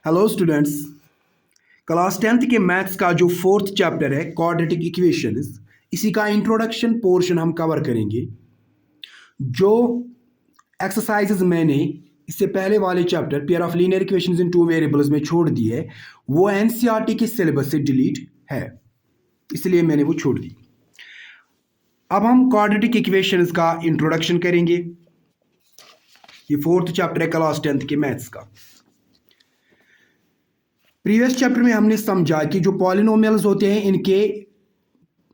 Hello students. Class 10th के maths का जो फोर्थ चैप्टर है क्वाड्रेटिक इक्वेशंस, इसी का इंट्रोडक्शन पोर्शन हम कवर करेंगे। जो एक्सरसाइजेज मैंने इससे पहले वाले chapter pair of linear equations in two variables में छोड़ दी है, वो एनसीईआरटी के सिलेबस से डिलीट है, इसलिए मैंने वो छोड़ दी। अब हम क्वाड्रेटिक इक्वेशंस का इंट्रोडक्शन करेंगे। ये फोर्थ चैप्टर है क्लास 10th के मैथ्स का। प्रीवियस चैप्टर में हमने समझा कि जो पॉलिनोमियल्स होते हैं इनके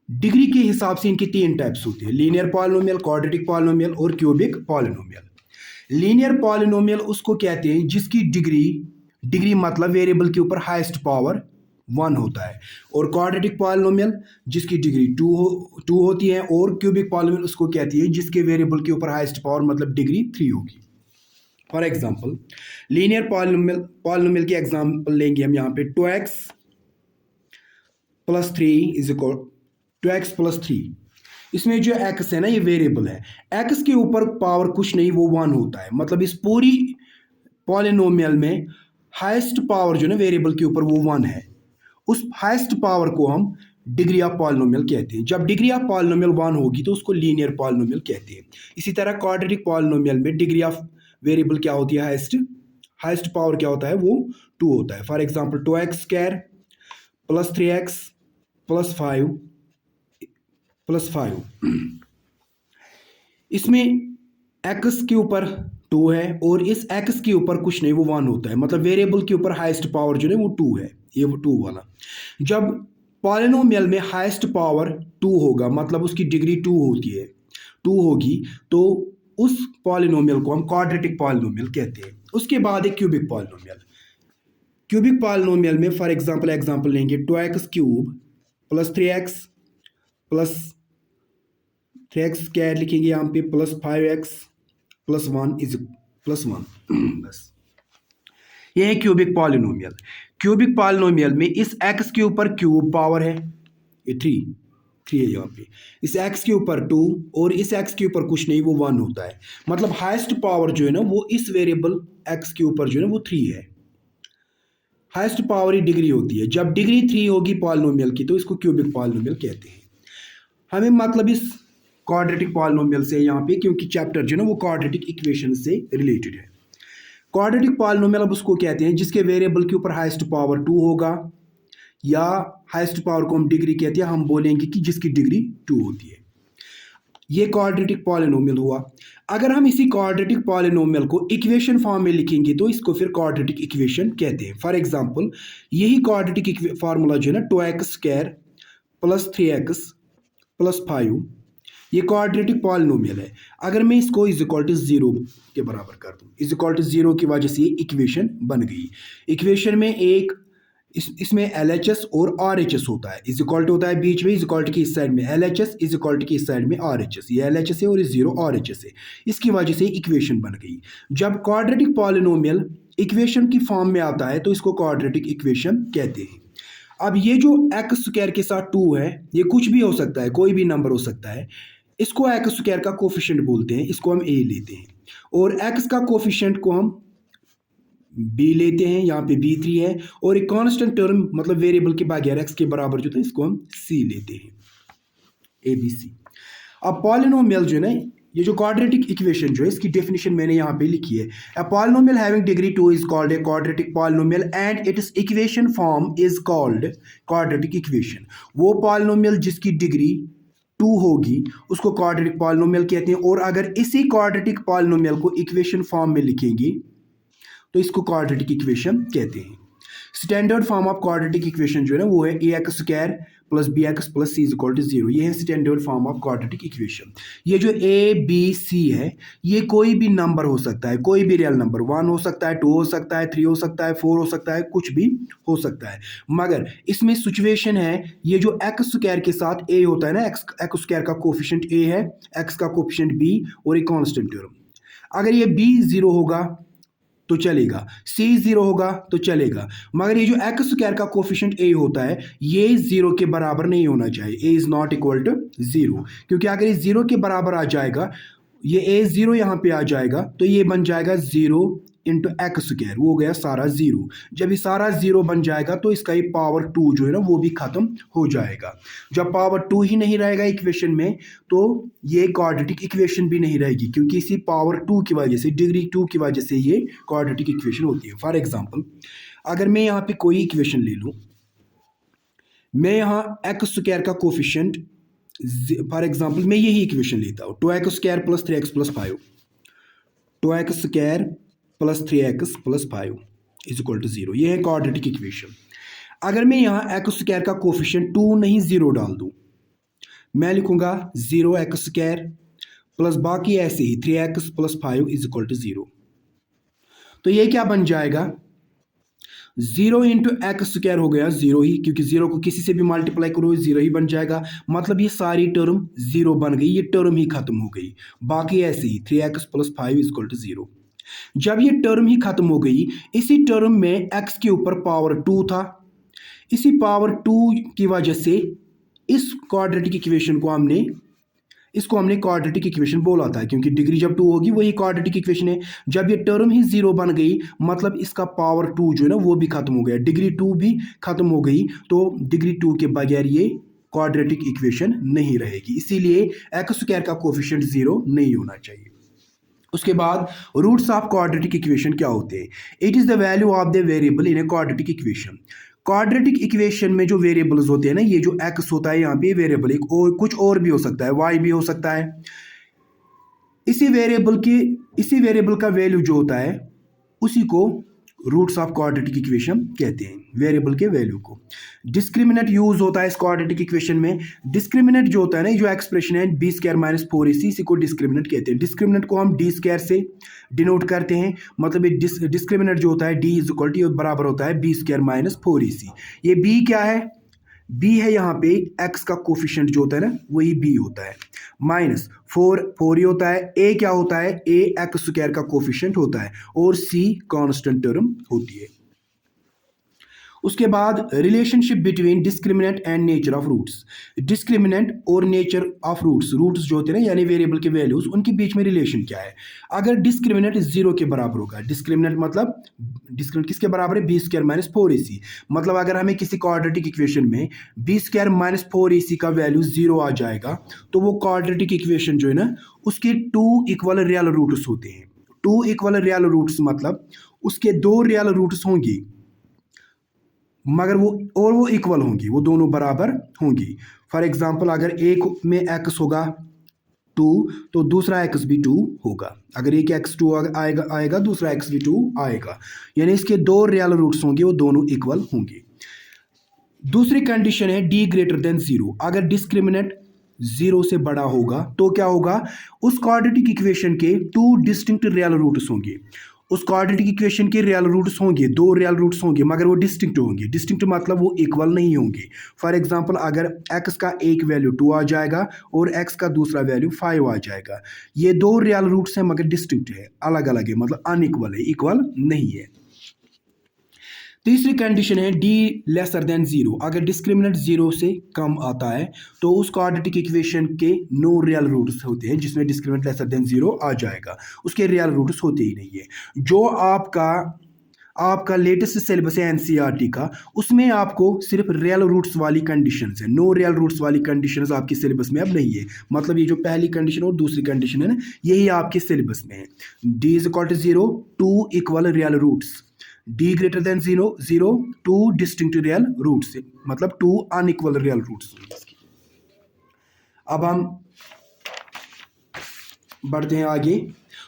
डिग्री के हिसाब से इनके तीन टाइप्स होते हैं: लीनियर पॉलिनोमियल, क्वाड्रेटिक पॉलिनोमियल और क्यूबिक पॉलिनोमियल। लीनियर पॉलिनोमियल उसको कहते हैं जिसकी डिग्री मतलब वेरिएबल के ऊपर हाईएस्ट पावर 1 होता है, और क्वाड्रेटिक पॉलिनोमियल जिसकी डिग्री 2 होती है, और क्यूबिक पॉलिनोमियल उसको कहती है जिसके वेरिएबल के ऊपर हाईएस्ट पावर मतलब डिग्री 3 होगी। फॉर एग्जाम्पल लीनियर पॉलिनोमियल की एग्जाम्पल लेंगे हम यहाँ पे 2x plus 3 is equal 2x plus 3। इसमें जो x है ना, ये वेरिएबल है, x के ऊपर पावर कुछ नहीं, वो 1 होता है। मतलब इस पूरी पॉलिनोमियल में हाईएस्ट पावर जो है ना वेरिएबल के ऊपर वो 1 है। उस हाईएस्ट पावर को हम डिग्री ऑफ पॉलिनोमियल कहते हैं। जब डिग्री ऑफ पॉलिनोमियल 1 होगी तो उसको लीनियर पॉलिनोमियल कहते हैं। इसी तरह क्वाड्रेटिक पॉलिनोमियल में डिग्री ऑफ वेरिएबल क्या होती है, हाईएस्ट पावर क्या होता है, वो 2 होता है। For example 2x square plus 3x plus 5 इसमें x के ऊपर 2 है और इस x के ऊपर कुछ नहीं, वो 1 होता है। मतलब वेरिएबल के ऊपर हाईएस्ट पावर जो है वो 2 है, ये वो 2 वाला। जब पॉलिनोमियल में हाईएस्ट पावर 2 होगा मतलब उसकी डिग्री 2 होगी, तो उस पॉलिनोमियल को हम क्वाड्रेटिक पॉलिनोमियल कहते हैं। उसके बाद एक क्यूबिक पॉलिनोमियल में फॉर एग्जांपल लेंगे 2x cube plus 3x square लिखेंगे यहाँ पे प्लस 5x प्लस 1 बस। ये है क्यूबिक पॉलिनोमियल में इस x के ऊपर क्यूब पावर है, ये 3 है यहाँ पे, इस x के ऊपर 2 और इस x के ऊपर कुछ नहीं, वो 1 होता है। मतलब हाईएस्ट पावर जो है ना वो इस वेरिएबल x के ऊपर जो है ना वो 3 है। हाईएस्ट पावर ही डिग्री होती है। जब डिग्री 3 होगी पॉलिनोमियल की तो इसको क्यूबिक पॉलिनोमियल कहते हैं। हमें मतलब इस क्वाड्रेटिक पॉलिनोमियल से यहाँ पे, क्योंकि चैप्टर जो है ना वो क्वाड्रेटिक इक्वेशन से रिलेटेड है। क्वाड्रेटिक पॉलिनोमियल अब उसको कहते हैं जिसके वेरिएबल के ऊपर हाईएस्ट पावर 2 होगा, या हाईएस्ट पावर को हम डिग्री कहते हैं। हम बोलेंगे कि जिसकी डिग्री 2 होती है, ये क्वाड्रेटिक पॉलिनोमियल हुआ। अगर हम इसी क्वाड्रेटिक पॉलिनोमियल को इक्वेशन फॉर्म में लिखेंगे तो इसको फिर क्वाड्रेटिक इक्वेशन कहते हैं। फॉर एग्जांपल यही क्वाड्रेटिक फार्मूला जो है ना 2x square plus 3x plus 5, ये क्वाड्रेटिक पॉलिनोमियल है। अगर मैं इसको इज इक्वल टू 0 के बराबर कर दूं, इज इक्वल टू 0 की वजह से ये इक्वेशन बन गई। इक्वेशन में एक इसमें LHS और RHS होता है, इज इक्वल टू होता है बीच में, इज इक्वल टू की इस साइड में LHS, इज इक्वल टू की इस साइड में RHS। ये LHS है और ये 0 RHS है, इसकी वजह से इक्वेशन बन गई। जब क्वाड्रेटिक पॉलिनोमियल इक्वेशन की फॉर्म में आता है तो इसको क्वाड्रेटिक इक्वेशन कहते हैं। अब ये जो x स्क्वायर के साथ 2 है, ये कुछ भी हो सकता है, कोई भी नंबर हो सकता है। इसको x स्क्वायर का कोफिशिएंट बोलते हैं, इसको हम a लेते हैं, और x का कोफिशिएंट को हम b लेते हैं, यहाँ पे b3 है, और एक कांस्टेंट टर्म मतलब वेरिएबल के बगैर x के बराबर जो था इसको हम c लेते हैं, ABC। अब पॉलिनोमियल जो है ना, ये जो क्वाड्रेटिक इक्वेशन जो है इसकी डेफिनेशन मैंने यहाँ पे लिखी है। A polynomial having degree 2 is called a quadratic polynomial and it's equation form is called quadratic equation. वो पॉलिनोमियल जिसकी डिग्री 2 होगी उसको क्वाड्रेटिक पॉलिनोमियल कहते हैं, और अगर इसी क्वाड्रेटिक पॉलिनोमियल को इक्वेशन फॉर्म में लिखेंगे तो इसको क्वाड्रेटिक इक्वेशन कहते हैं। Standard form of quadratic equation जो है ना वो है ax square plus bx plus c is equal to 0। ये है standard form of quadratic equation. ये जो a b c है ये कोई भी नंबर हो सकता है, कोई भी रियल नंबर, 1 हो सकता है, 2 हो सकता है, 3 हो सकता है, 4 हो सकता है, कुछ भी हो सकता है। मगर इसमें सिचुएशन है, ये जो x स्क्वायर के साथ a होता है ना, x स्क्वायर का कोफिशिएंट a है, x का कोफिशिएंट b और एक कांस्टेंट टर्म। अगर ये b 0 होगा तो चलेगा, c 0 होगा तो चलेगा, मगर ये जो x स्क्वायर का कोफिशिएंट a होता है ये 0 के बराबर नहीं होना चाहिए, a is not equal to 0। क्योंकि अगर ये 0 के बराबर आ जाएगा, ये a 0 यहाँ पे आ जाएगा तो ये बन जाएगा 0 इंटू एक्स स्क्वायर, वो हो गया सारा जीरो। जब ये सारा जीरो बन जाएगा तो इसका ये पावर टू जो है ना वो भी खत्म हो जाएगा। जब पावर टू ही नहीं रहेगा इक्वेशन में तो ये क्वाड्रेटिक इक्वेशन भी नहीं रहेगी, क्योंकि इसी पावर टू की वजह से, डिग्री टू की वजह से ये क्वाड्रेटिक इक्वेशन होती है। फॉर एग्जाम्पल अगर मैं यहाँ पे कोई इक्वेशन ले लूँ, मैं यहाँ एक्स स्क्वायर का कोफिशिएंट, फॉर एग्जाम्पल मैं यही इक्वेशन लेता हूँ, 2x² + 3x + 5, 2x² + 3x + 5 = 0। ये है क्वाड्रेटिक इक्वेशन। अगर मैं यहाँ x² का कोफिशिएंट 2 नहीं 0 डाल दूँ, मैं लिखूंगा 0x² प्लस बाकी ऐसे ही 3x + 5 = 0। तो ये क्या बन जाएगा, 0 इंटू एक्स स्क्वायर हो गया 0 ही, क्योंकि 0 को किसी से भी मल्टीप्लाई करो 0 ही बन जाएगा। मतलब ये सारी टर्म 0 बन गई, ये टर्म ही खत्म हो गई। बाकी ऐसे ही 3x + 5 = 0। जब ये टर्म ही खत्म हो गई, इसी टर्म में x के ऊपर पावर 2 था, इसी पावर 2 की वजह से इस क्वाड्रेटिक इक्वेशन को हमने क्वाड्रेटिक इक्वेशन बोला था, क्योंकि डिग्री जब 2 होगी वही क्वाड्रेटिक इक्वेशन है। जब ये टर्म ही 0 बन गई, मतलब इसका पावर 2 जो है ना वो भी खत्म हो गया, डिग्री 2 भी खत्म हो गई, तो डिग्री 2 के बगैर ये क्वाड्रेटिक इक्वेशन नहीं रहेगी। इसीलिए एक्स स्क्वायर का कोफिशिएंट 0 नहीं होना चाहिए। उसके बाद रूट्स ऑफ क्वाड्रेटिक इक्वेशन क्या होते हैं? It is the value of the variable in a quadratic equation. Quadratic equation में जो वेरिएबल्स होते हैं ना, ये जो x होता है यहाँ पे वेरिएबल, एक और कुछ और भी हो सकता है, y भी हो सकता है। इसी वेरिएबल का वैल्यू जो होता है उसी को रूट्स ऑफ क्वाड्रेटिक इक्वेशन कहते हैं, वेरिएबल के वैल्यू को। डिस्क्रिमिनेंट यूज होता है इस क्वाड्रेटिक इक्वेशन में। डिस्क्रिमिनेंट जो होता है ना, जो एक्सप्रेशन है b² - 4ac, इसी को डिस्क्रिमिनेंट कहते हैं। डिस्क्रिमिनेंट को हम d² से डिनोट करते हैं, मतलब ये डिस्क्रिमिनेंट जो होता है d = बराबर होता है b² - 4ac। ये b क्या है? b है यहाँ पे x का कोफिशिएंट जो होता है ना, वही b होता है, -4 ही होता है। a क्या होता है? a x² का कोफिशिएंट होता है, और c कांस्टेंट टर्म होती है। उसके बाद relationship between discriminant and nature of roots. Discriminant और नेचर ऑफ रूट्स जो होते हैं ना, यानी वेरिएबल के वैल्यूज, उनके बीच में रिलेशन क्या है? अगर डिस्क्रिमिनेंट 0 के बराबर होगा, डिस्क्रिमिनेंट किसके बराबर है? b² - 4ac। मतलब अगर हमें किसी क्वाड्रेटिक इक्वेशन में b² - 4ac का वैल्यू 0 आ जाएगा, तो वो क्वाड्रेटिक इक्वेशन जो है ना, उसके 2 इक्वल रियल रूट्स होते हैं। 2 इक्वल रियल रूट्स मतलब उसके 2 रियल रूट्स होंगी, मगर वो इक्वल होंगी, वो दोनों बराबर होंगी। फॉर एग्जांपल अगर एक में x होगा 2, तो दूसरा x भी 2 होगा। अगर एक x 2 आएगा दूसरा x भी 2 आएगा, यानी इसके 2 रियल रूट्स होंगे, वो दोनों इक्वल होंगे। दूसरी कंडीशन है d > 0। अगर डिस्क्रिमिनेंट 0 से बड़ा होगा तो क्या होगा? उस क्वाड्रेटिक इक्वेशन के 2 डिस्टिंक्ट रियल रूट्स होंगे। उस क्वाड्रेटिक इक्वेशन के रियल रूट्स होंगे, 2 रियल रूट्स होंगे, मगर वो डिस्टिंक्ट होंगे। डिस्टिंक्ट मतलब वो इक्वल नहीं होंगे। फॉर एग्जांपल अगर x का एक वैल्यू 2 आ जाएगा और x का दूसरा वैल्यू 5 आ जाएगा, ये 2 रियल रूट्स हैं मगर डिस्टिंक्ट है, अलग अलग है, मतलब अनइक्वल है, इक्वल नहीं है। तीसरी कंडीशन है d < 0। अगर डिस्क्रिमिनेंट 0 से कम आता है तो उस क्वाड्रेटिक इक्वेशन के नो रियल रूट्स होते हैं, जिसमें डिस्क्रिमिनेंट < 0 आ जाएगा, उसके रियल रूट्स होते ही नहीं है। जो आपका लेटेस्ट सिलेबस है एनसीईआरटी का, उसमें आपको सिर्फ रियल रूट्स वाली कंडीशंस है, नो रियल रूट्स वाली कंडीशंस आपके सिलेबस में अब नहीं है। मतलब ये जो पहली कंडीशन और दूसरी कंडीशन है ना, यही आपके सिलेबस में है। d = 0, 2 equal real roots, d > 0, 2 distinct real roots, मतलब 2 अनइक्वल रियल रूट्स। अब हम बढ़ते हैं आगे।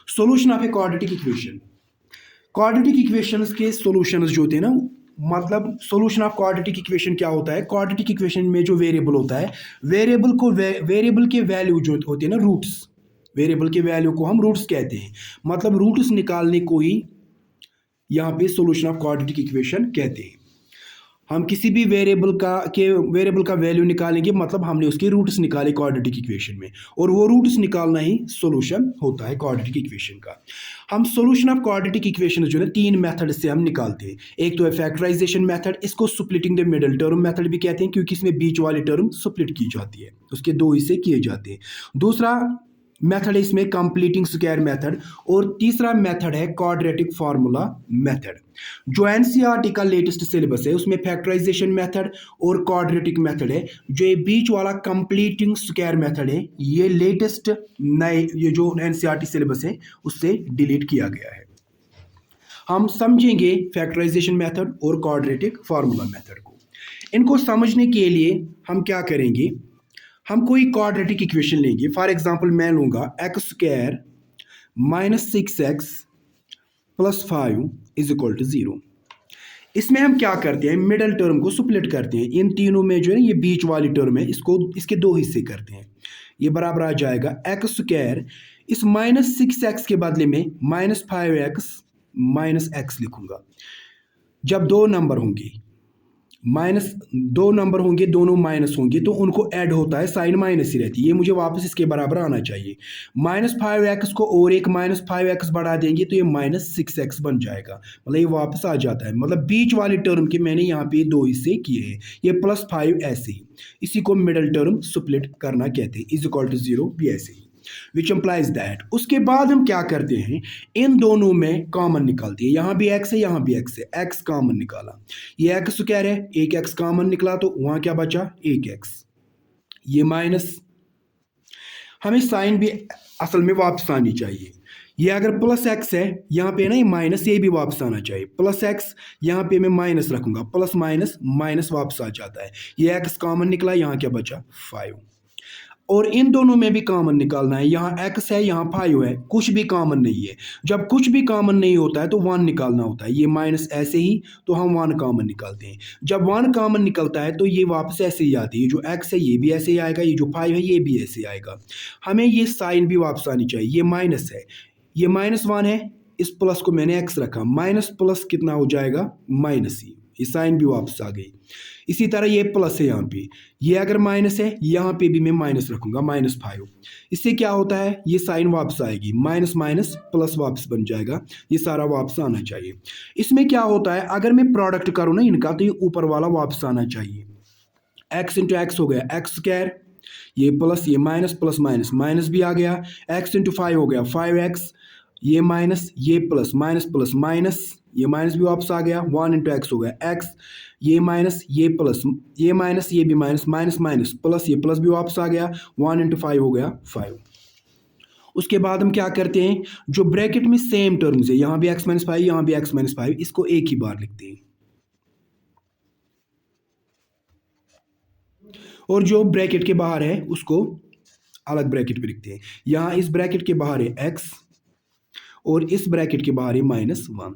Solution of a quadratic equation. Quadratic equations के सॉल्यूशंस जो होते हैं ना, मतलब सॉल्यूशन ऑफ क्वाड्रेटिक इक्वेशन क्या होता है? क्वाड्रेटिक इक्वेशन में जो वेरिएबल होता है, वेरिएबल के वैल्यू जो होते हैं ना, रूट्स, वेरिएबल के वैल्यू को हम रूट्स कहते हैं। मतलब रूट्स निकालने को ही यहाँ पे सॉल्यूशन ऑफ क्वाड्रेटिक इक्वेशन कहते हैं। हम किसी भी वेरिएबल का वैल्यू निकालेंगे, मतलब हमने उसके रूट्स निकाले क्वाड्रेटिक इक्वेशन में, और वो रूट्स निकालना ही सॉल्यूशन होता है क्वाड्रेटिक इक्वेशन का। हम सॉल्यूशन ऑफ क्वाड्रेटिक इक्वेशन जो है 3 मेथड से हम निकालते हैं। एक तो है फैक्टराइजेशन मेथड, इसको splitting the middle term method भी कहते हैं, क्योंकि इसमें बीच वाली टर्म स्प्लिट की जाती है, उसके 2 हिस्से किए जाते हैं। दूसरा मेथड है इसमें कंप्लीटिंग स्क्वायर मेथड, और तीसरा मेथड है क्वाड्रेटिक फार्मूला मेथड। जो एनसीईआरटी का लेटेस्ट सिलेबस है उसमें फैक्टराइजेशन मेथड और क्वाड्रेटिक मेथड है। जो ये बीच वाला कंप्लीटिंग स्क्वायर मेथड है ये लेटेस्ट नए ये जो एनसीईआरटी सिलेबस है उससे डिलीट किया गया है। हम समझेंगे फैक्टराइजेशन मेथड और क्वाड्रेटिक फार्मूला मेथड को। इनको समझने के लिए हम क्या करेंगे, हम कोई क्वाड्रेटिक इक्वेशन लेंगे। फॉर एग्जांपल मैं लूंगा x square minus 6x plus 5 is equal to 0। इसमें हम क्या करते हैं, मिडल टर्म को स्प्लिट करते हैं। इन तीनों में जो है ये बीच वाली टर्म है इसको इसके दो हिस्से करते हैं। ये बराबर आ जाएगा एक्स स्क्वायर, इस माइनस 6x के बदले में माइनस 5x माइनस x लिखूंगा। जब दो नंबर होंगे दोनों माइनस होंगे तो उनको ऐड होता है, साइन माइनस ही रहती है। ये मुझे वापस इसके बराबर आना चाहिए। माइनस 5x को और एक माइनस 5x बढ़ा देंगे तो ये माइनस 6x बन जाएगा, मतलब ये वापस आ जाता है। मतलब बीच वाली टर्म के मैंने यहाँ पे दो हिस्से किए हैं, ये प्लस 5 ऐसे ही, इसी को मिडल टर्म स्प्लिट करना कहते हैं। इज इक्वल टू 0 भी ऐसे ही, विच एम्प्लाइज दैट। उसके बाद हम क्या करते हैं, इन दोनों में कॉमन निकालते हैं। यहां भी x है यहां भी x है, x कॉमन निकाला, ये x स्क्वायर है, एक x कॉमन निकला तो वहां क्या बचा, एक x। ये माइनस, हमें साइन भी असल में वापस आनी चाहिए। ये अगर प्लस x है यहाँ पे ना ये माइनस, ये भी वापस आना चाहिए। प्लस x यहाँ पे मैं माइनस रखूंगा, प्लस माइनस माइनस वापस आ जाता है। ये x कॉमन निकला, यहाँ क्या बचा 5। और इन दोनों में भी कॉमन निकालना है। यहाँ x है यहाँ 5 है, कुछ भी कॉमन नहीं है। जब कुछ भी कॉमन नहीं होता है तो 1 निकालना होता है। ये माइनस ऐसे ही तो हम 1 कॉमन निकालते हैं। जब 1 कॉमन निकलता है तो ये वापस ऐसे ही आती है। जो x है ये भी ऐसे ही आएगा, ये जो 5 है ये भी ऐसे आएगा। हमें ये साइन भी वापस आनी चाहिए। ये माइनस है, ये -1 है, इस प्लस को मैंने x रखा, माइनस प्लस कितना हो जाएगा माइनस ही, ये साइन भी वापस आ गई। इसी तरह ये प्लस है यहाँ पे, ये अगर माइनस है यहाँ पे भी मैं माइनस रखूंगा, -5। इससे क्या होता है, ये साइन वापस आएगी, माइनस माइनस प्लस वापस बन जाएगा। ये सारा वापस आना चाहिए। इसमें क्या होता है, अगर मैं प्रोडक्ट करूँ ना इनका तो ये ऊपर वाला वापस आना चाहिए। x इंटू एक्स हो गया एक्स स्क्वायर, ये प्लस ये माइनस, प्लस माइनस माइनस भी आ गया। x इंटू 5 हो गया 5x, ये माइनस ये प्लस, माइनस प्लस माइनस, ये माइनस भी वापस आ गया। 1 इंटू एक्स हो गया x, ये माइनस ये प्लस, ये माइनस ये भी माइनस, माइनस माइनस प्लस, ये प्लस भी वापस आ गया। 1 इंटू 5 हो गया 5। उसके बाद हम क्या करते हैं, जो ब्रैकेट में सेम टर्म्स है, यहाँ भी x माइनस 5 यहाँ भी x माइनस 5, इसको एक ही बार लिखते हैं। और जो ब्रैकेट के बाहर है उसको अलग ब्रैकेट पे लिखते हैं। यहाँ इस ब्रैकेट के बाहर है x और इस ब्रैकेट के बाहर है -1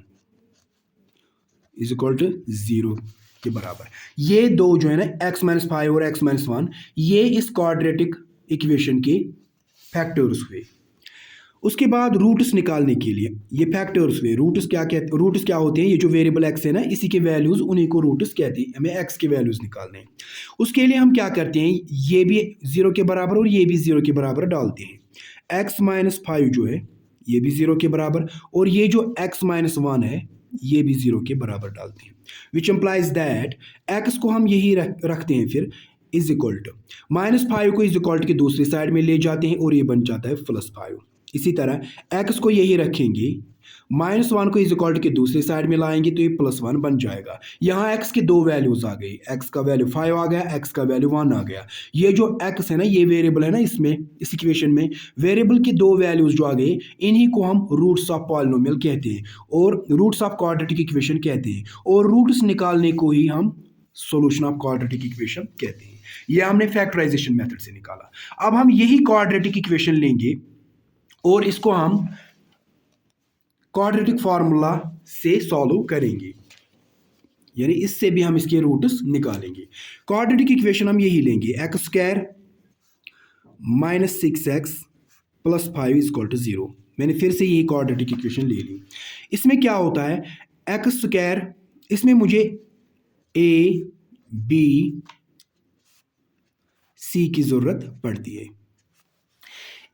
इज इक्वल टू 0 के बराबर। ये दो जो है ना x माइनस 5 और x माइनस 1, ये इस क्वाड्रेटिक इक्वेशन के फैक्टर्स हुए। उसके बाद रूट्स निकालने के लिए ये फैक्टर्स हुए। रूट्स क्या होते हैं, ये जो वेरिएबल x है ना इसी के वैल्यूज, उन्हीं को रूट्स कहते हैं। हमें x के वैल्यूज निकालने हैं। उसके लिए हम क्या करते हैं, ये भी 0 के बराबर और ये भी 0 के बराबर डालते हैं। x माइनस 5 जो है ये भी 0 के बराबर, और ये जो x माइनस 1 है ये भी 0 के बराबर डालते हैं। विच एम्प्लाइज दैट x को हम यही रखते हैं, फिर इज इक्वल टू -5 को इज इक्वल टू की दूसरी साइड में ले जाते हैं और ये बन जाता है +5। इसी तरह x को यही रखेंगे, -1 को इज इक्वल टू के दूसरी साइड में लाएंगे तो ये +1 बन जाएगा। यहाँ x के दो वैल्यूज आ गई, x का वैल्यू 5 आ गया, x का वैल्यू 1 आ गया। ये जो x है ना ये वेरिएबल है ना, इसमें इस इक्वेशन में वेरिएबल की दो वैल्यूज जो आ गई इन्हीं को हम रूट्स ऑफ पॉलिनोमियल कहते हैं और रूट्स ऑफ क्वाड्रेटिक इक्वेशन कहते हैं, और रूट्स निकालने को ही हम सॉल्यूशन ऑफ क्वाड्रेटिक इक्वेशन कहते हैं। ये हमने फैक्टराइजेशन मेथड से निकाला। अब हम यही क्वाड्रेटिक इक्वेशन लेंगे और इसको हम क्वाड्रेटिक फार्मूला से सॉल्व करेंगे, यानी इससे भी हम इसके रूट्स निकालेंगे। क्वाड्रेटिक इक्वेशन हम यही लेंगे, x square -6x plus 5 is equal to 0। मैंने फिर से यही क्वाड्रेटिक इक्वेशन ले ली। इसमें क्या होता है, एक्स स्क्वायर, इसमें मुझे a b c की जरूरत पड़ती है।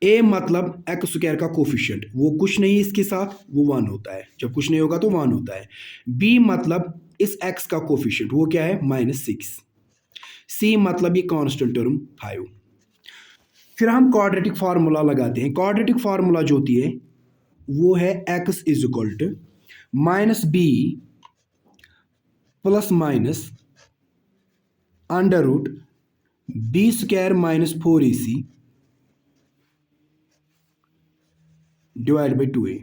a मतलब एक्स स्क्वायर का कोफिशिएंट, वो कुछ नहीं इसके साथ, वो 1 होता है, जब कुछ नहीं होगा तो 1 होता है। b मतलब इस x का कोफिशिएंट, वो क्या है -6। c मतलब ये कांस्टेंट टर्म 5। फिर हम क्वाड्रेटिक फार्मूला लगाते हैं। क्वाड्रेटिक फार्मूला जो होती है वो है x is equal to minus b plus minus under root b square minus 4ac divide by 2a।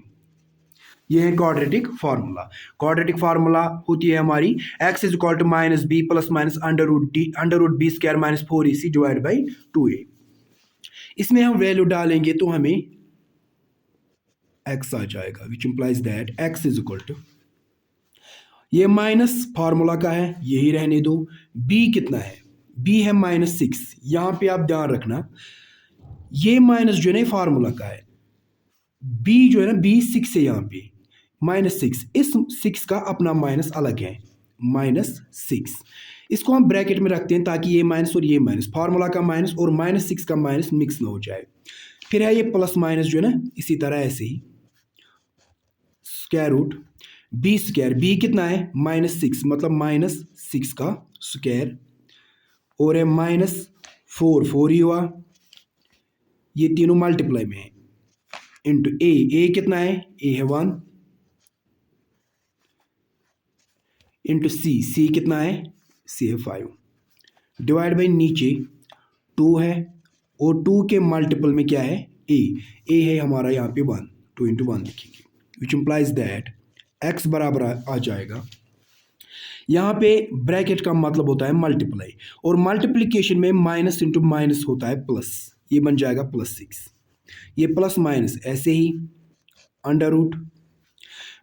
ये है क्वाड्रेटिक फार्मूला। क्वाड्रेटिक फार्मूला होती है हमारी x is equal to minus b plus minus under root b square minus 4ac divide by 2a। इसमें हम value डालेंगे तो हमें x आ जाएगा, which implies that x is equal to, ये माइनस फार्मूला का है, यही रहने दो। b कितना है, b है -6। यहां पे आप ध्यान रखना, ये माइनस जो है फार्मूला का है, b जो है ना b 6 है, यहाँ पे -6, इस 6 का अपना माइनस अलग है, -6। इसको हम ब्रैकेट में रखते हैं ताकि ये माइनस और ये माइनस, फार्मूला का माइनस और -6 का माइनस मिक्स ना हो जाए। फिर है ये प्लस माइनस जो है ना, इसी तरह ऐसे ही square root b square, b कितना है -6, मतलब -6 का स्क्वायर, और है -4 ही हुआ, ये तीनों मल्टीप्लाई में है, इंटू ए कितना है, ए है 1, इंटू सी कितना है, सी है 5, डिवाइड बाई नीचे 2 है, और 2 के मल्टीपल में क्या है, ए है हमारा यहाँ पे 1, 2 इंटू 1 लिखेंगे, विच इम्प्लाइज दैट एक्स बराबर आ जाएगा। यहाँ पे ब्रैकेट का मतलब होता है मल्टीप्लाई, और मल्टीप्लिकेशन में माइनस इंटू माइनस होता है प्लस, ये बन जाएगा +6, ये प्लस माइनस ऐसे ही अंडर रूट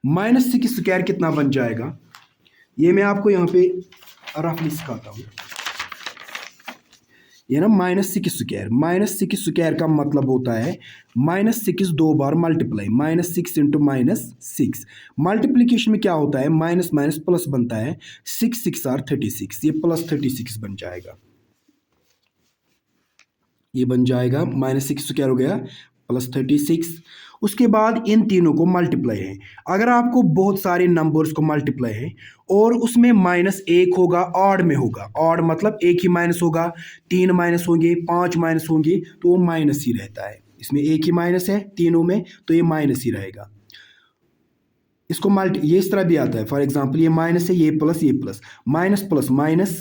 -6 स्क्वायर कितना बन जाएगा, ये मैं आपको यहाँ पे रफली सिखाता हूँ। ये ना -6 स्क्वायर का मतलब होता है -6 दो बार मल्टीप्लाई, -6 इंटू -6। मल्टीप्लिकेशन में क्या होता है, माइनस माइनस प्लस बनता है, 6 6 आर 36, ये +36 बन जाएगा, ये बन जाएगा -6 स्क्वायर हो गया +36। उसके बाद इन तीनों को मल्टीप्लाई है, अगर आपको बहुत सारे नंबर्स को मल्टीप्लाई है और उसमें -1 होगा, ऑड में होगा, ऑड मतलब एक ही माइनस होगा, 3 माइनस होंगे, 5 माइनस होंगे, तो वो माइनस ही रहता है। इसमें एक ही माइनस है तीनों में, तो ये माइनस ही रहेगा। इसको ये इस तरह भी आता है, फॉर एग्जाम्पल ये माइनस है, ये प्लस माइनस प्लस माइनस,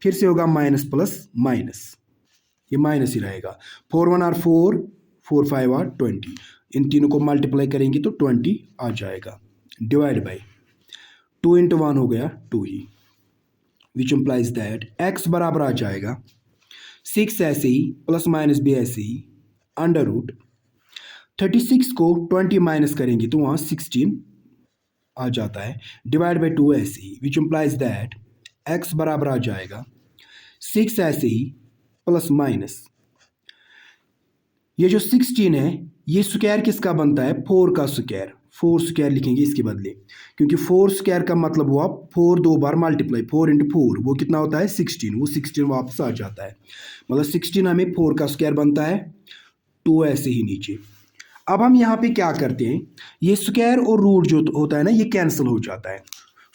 फिर से होगा माइनस प्लस माइनस, ये माइनस ही रहेगा। 4 1 आर 4, 4 5 आर 20, इन तीनों को मल्टीप्लाई करेंगे तो 20 आ जाएगा, डिवाइड बाई 2 इंटू 1 हो गया 2 ही, विच इम्प्लाइज दैट x बराबर आ जाएगा 6 ऐसे ही, प्लस माइनस भी ऐसे ही, अंडर रूट 36 को 20 माइनस करेंगे तो वहाँ 16 आ जाता है, डिवाइड बाई 2 ऐसे ही, विच इम्प्लाइज दैट x बराबर आ जाएगा 6 ऐसे ही प्लस माइनस, ये जो 16 है ये स्क्वायर किसका बनता है, 4 का स्क्वायर, 4 स्क्वायर लिखेंगे इसके बदले, क्योंकि 4 स्क्वायर का मतलब हुआ 4 दो बार मल्टीप्लाई, 4 इंटू 4 वो कितना होता है 16, वो 16 वापस आ जाता है, मतलब 16 हमें 4 का स्क्वायर बनता है, 2 ऐसे ही नीचे। अब हम यहाँ पे क्या करते हैं, ये स्क्वायर और रूट जो होता है ना, ये कैंसिल हो जाता है,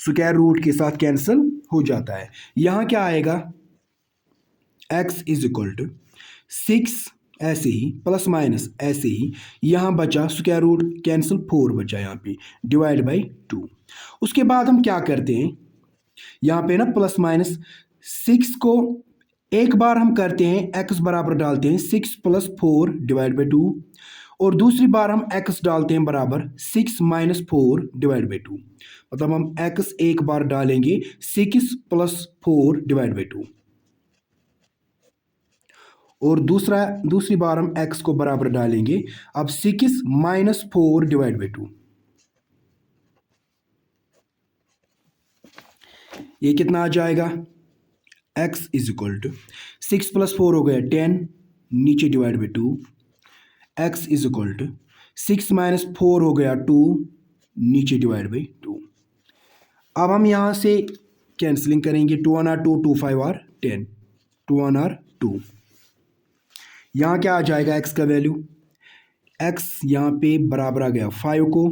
स्क्वायर रूट के साथ कैंसिल हो जाता है। यहाँ क्या आएगा, x इज इक्वल टू 6 ऐसे ही प्लस माइनस ऐसे ही, यहाँ बचा स्क्वायर रूट कैंसिल, 4 बचा यहाँ पे, डिवाइड बाई 2। उसके बाद हम क्या करते हैं, यहाँ पे ना प्लस माइनस 6 को एक बार हम करते हैं x बराबर डालते हैं 6 + 4 डिवाइड बाई 2, और दूसरी बार हम x डालते हैं बराबर 6 - 4 डिवाइड बाई 2, मतलब हम x एक बार डालेंगे 6 + 4 डिवाइड बाई 2, और दूसरी बार हम x को बराबर डालेंगे अब 6 - 4 डिवाइड बाई 2, ये कितना आ जाएगा, x इज इक्वल टू 6 + 4 हो गया 10, नीचे divide by 2, x is equal to 6 - 4 हो गया 2, नीचे डिवाइड बाई 2। अब हम यहाँ से कैंसलिंग करेंगे, 2 1 आर 2, 2 5 आर 10, 2 1 आर 2, यहाँ क्या आ जाएगा x का वैल्यू, x यहाँ पे बराबर आ गया 5 को,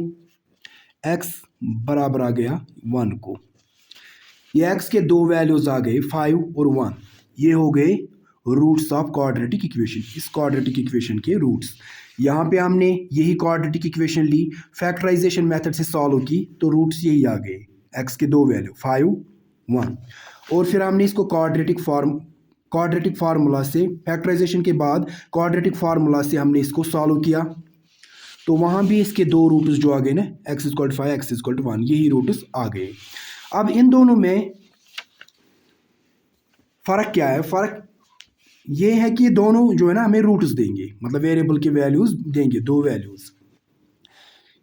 x बराबर आ गया 1 को, ये x के दो वैल्यूज आ गए 5 और 1, ये हो गए रूट्स ऑफ क्वाड्रेटिक इक्वेशन, इस क्वाड्रेटिक इक्वेशन के रूट्स। यहाँ पे हमने यही क्वाड्रेटिक इक्वेशन ली, फैक्टराइजेशन मेथड से सॉल्व की, तो रूट्स यही आ गए, एक्स के दो वैल्यू 5 1। और फिर हमने इसको क्वाड्रेटिक फार्मूला से, फैक्टराइजेशन के बाद क्वाड्रेटिक फार्मूला से हमने इसको सॉल्व किया, तो वहाँ भी इसके दो रूट्स जो आ गए ना, x equal to 5 x equal to 1, यही रूट्स आ गए। अब इन दोनों में फ़र्क क्या है? फ़र्क ये है कि दोनों जो है ना हमें रूट्स देंगे, मतलब वेरिएबल के वैल्यूज़ देंगे, दो वैल्यूज़।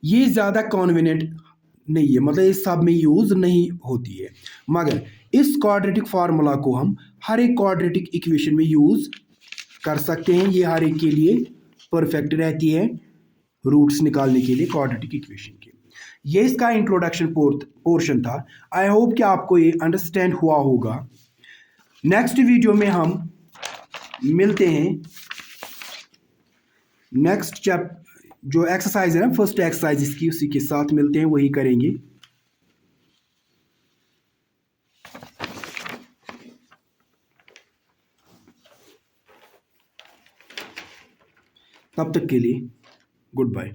ये ज़्यादा कॉन्वीनियंट नहीं है, मतलब इस सब में यूज़ नहीं होती है, मगर इस क्वाड्रेटिक फार्मूला को हम हर एक क्वाड्रेटिक इक्वेशन में यूज़ कर सकते हैं। ये हर एक के लिए परफेक्ट रहती है रूट्स निकालने के लिए क्वाड्रेटिक इक्वेशन के। ये इसका इंट्रोडक्शन पोर्शन था। आई होप कि आपको ये अंडरस्टैंड हुआ होगा। नेक्स्ट वीडियो में हम मिलते हैं, नेक्स्ट जो एक्सरसाइज है ना, फर्स्ट एक्सरसाइज इसकी, उसी के साथ मिलते हैं, वही करेंगे। तब तक के लिए गुड बाय।